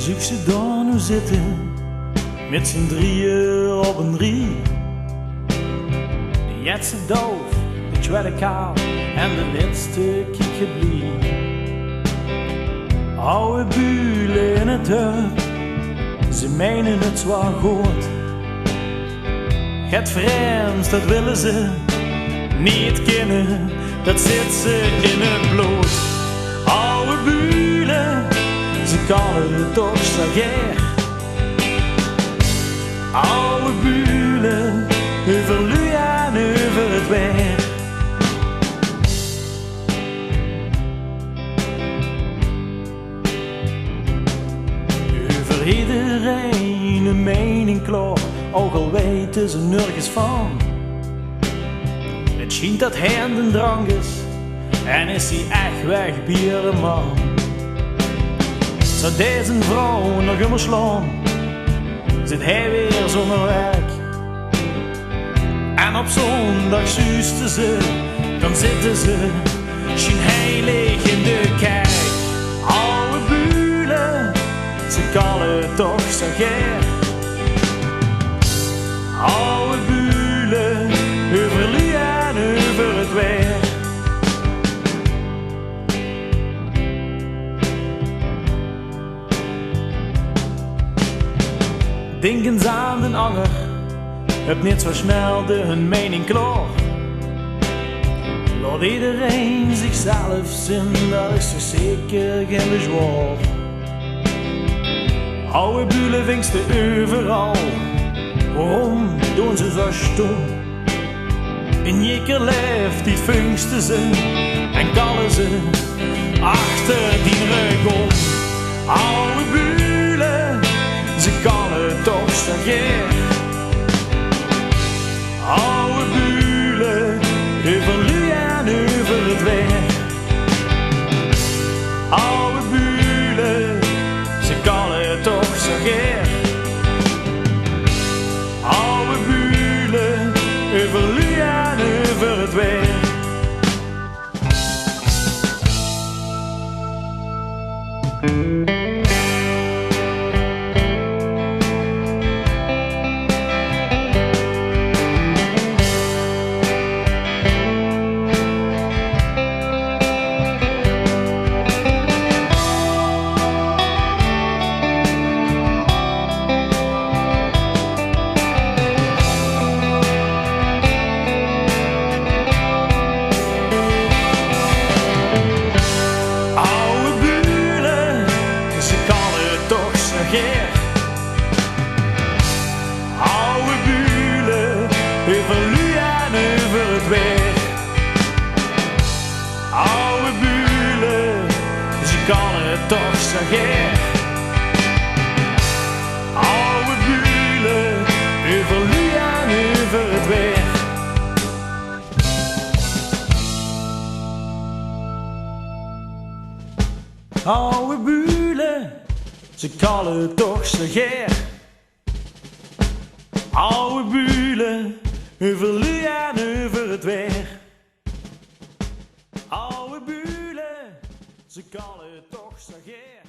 zoek ze dan nu zitten, met z'n drieën op een rie. De jetste doof, de tweede kaal en de laatste kiekgeblie. Oude bulen in het hut, ze menen het zwaar goed. Het vreemd, dat willen ze niet kennen, dat zit ze in het bloed. Oude bulen, ze kallen het toch slageer. Oude bulen, over lu en over het weer. Over iedereen een mening klaar, ook al weten ze nergens van. Het schijnt dat hij aan de drank is, en is hij echt weg bij een man. Zou deze vrouw nog immer slaan, zit hij weer zonder werk. En op zondag zuisten ze, dan zitten ze schijnheilig in de kerk. Oude bulen, ze kallen toch zageer. Oude bulen, over lu en over het weer. Denken ze aan den anger, heb niet zo snel de hun mening klaar. Laat iedereen zichzelf zien, dat is zo zeker geen bezwaar. Oude bulen vingsten overal, waarom doen ze zo stom? In jeker leeft die vingsten ze en kallen ze achter die rug om. Oude bulen, ze kallen toch stageer. Oude bulen, over lu en over het weer. Oude bulen, ze kallen toch stageer. Oude bulen, over lu en over het weer. Oude bulen, over lu en over het weer. Oude bulen, ze kallen toch zageer. Oude bulen, over lu en over het weer. Oude bulen, ze kallen toch zageer. Oude bulen, over lu en over het weer. Oude bulen, ze kallen toch zageer.